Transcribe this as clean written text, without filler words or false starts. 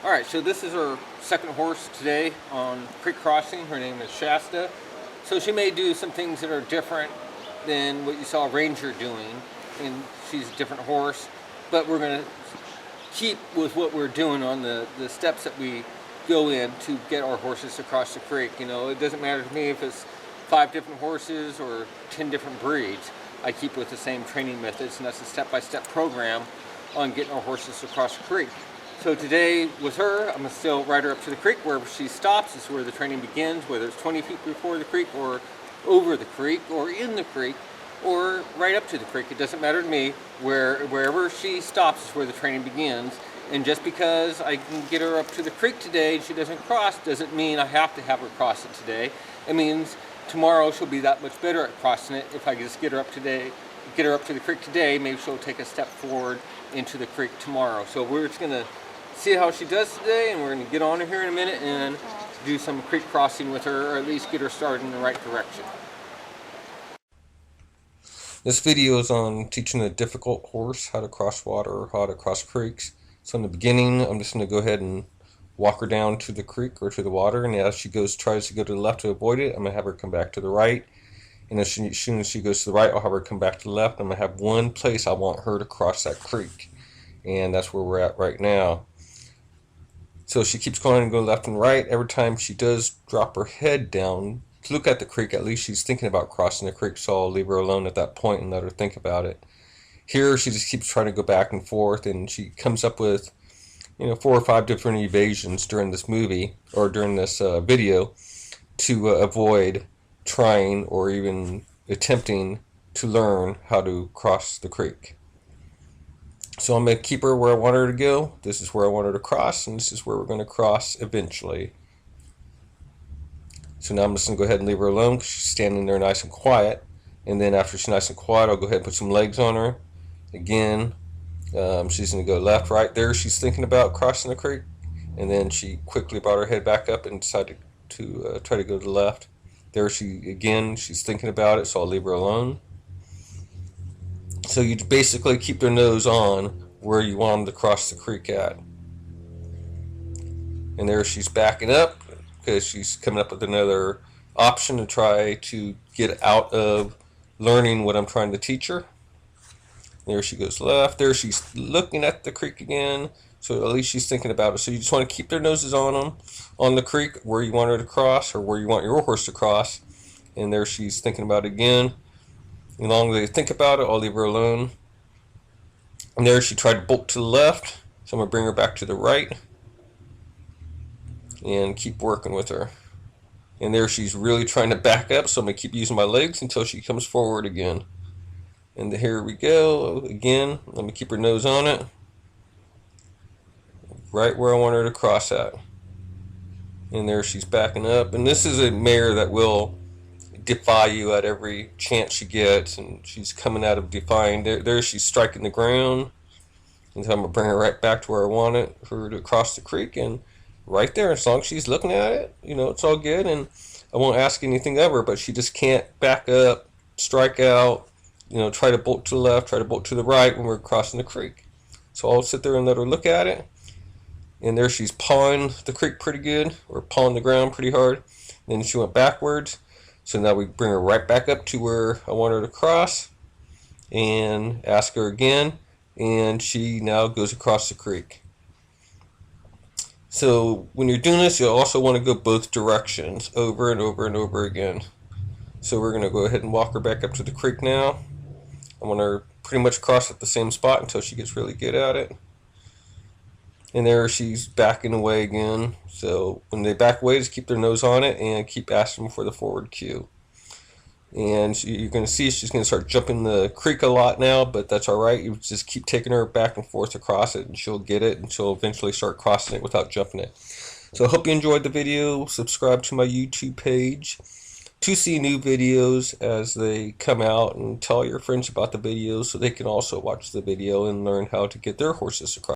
Alright, so this is our second horse today on creek crossing. Her name is Shasta. So she may do some things that are different than what you saw Ranger doing, and she's a different horse, but we're going to keep with what we're doing on the steps that we go in to get our horses across the creek. You know, it doesn't matter to me if it's 5 different horses or 10 different breeds. I keep with the same training methods, and that's a step-by-step program on getting our horses across the creek. So today with her, I'm going to still ride her up to the creek. Wherever she stops is where the training begins, whether it's 20 feet before the creek or over the creek or in the creek or right up to the creek. It doesn't matter to me. Wherever she stops is where the training begins. And just because I can get her up to the creek today and she doesn't cross doesn't mean I have to have her cross it today. It means tomorrow she'll be that much better at crossing it. If I just get her up to the creek today, maybe she'll take a step forward into the creek tomorrow. So we're just going to see how she does today, and we're going to get on her here in a minute and do some creek crossing with her, or at least get her started in the right direction. This video is on teaching a difficult horse how to cross water or how to cross creeks. So in the beginning, I'm just going to go ahead and walk her down to the creek or to the water, and as she tries to go to the left to avoid it, I'm going to have her come back to the right. And as soon as she goes to the right, I'll have her come back to the left. I'm going to have one place I want her to cross that creek, and that's where we're at right now. So she keeps going and going left and right. Every time she does drop her head down to look at the creek, at least she's thinking about crossing the creek, so I'll leave her alone at that point and let her think about it. Here she just keeps trying to go back and forth, and she comes up with 4 or 5 different evasions during this movie, or during this video, to avoid trying or even attempting to learn how to cross the creek. So I'm going to keep her where I want her to go. This is where I want her to cross, and this is where we're going to cross eventually. So now I'm just going to go ahead and leave her alone because she's standing there nice and quiet. And then after she's nice and quiet, I'll go ahead and put some legs on her. Again, she's going to go left, right. There she's thinking about crossing the creek. And then she quickly brought her head back up and decided to try to go to the left. There she's thinking about it, so I'll leave her alone. So you basically keep their nose on where you want them to cross the creek at. And there she's backing up because she's coming up with another option to try to get out of learning what I'm trying to teach her. There she goes left. There she's looking at the creek again. So at least she's thinking about it. So you just want to keep their noses on them, on the creek, where you want her to cross or where you want your horse to cross. And there she's thinking about it again. As long as they think about it, I'll leave her alone. And there she tried to bolt to the left. So I'm going to bring her back to the right. And keep working with her. And there she's really trying to back up. So I'm going to keep using my legs until she comes forward again. And here we go. Again, let me keep her nose on it. Right where I want her to cross at. And there she's backing up. And this is a mare that will defy you at every chance she gets, and she's coming out of defying. There she's striking the ground, and so I'm gonna bring her right back to where I wanted her to cross the creek, and right there, as long as she's looking at it, it's all good, and I won't ask anything of her, but she just can't back up, strike out, try to bolt to the left, try to bolt to the right when we're crossing the creek. So I'll sit there and let her look at it, and there she's pawing the creek pretty good, or pawing the ground pretty hard. Then she went backwards. So now we bring her right back up to where I want her to cross and ask her again, and she now goes across the creek. So when you're doing this, you also want to go both directions over and over and over again. So we're going to go ahead and walk her back up to the creek now. I want her pretty much cross at the same spot until she gets really good at it. And there she's backing away again. So when they back away, just keep their nose on it and keep asking for the forward cue. And you're going to see she's going to start jumping the creek a lot now, but that's all right. You just keep taking her back and forth across it, and she'll get it, and she'll eventually start crossing it without jumping it. So I hope you enjoyed the video. Subscribe to my YouTube page to see new videos as they come out, and tell your friends about the videos so they can also watch the video and learn how to get their horses across.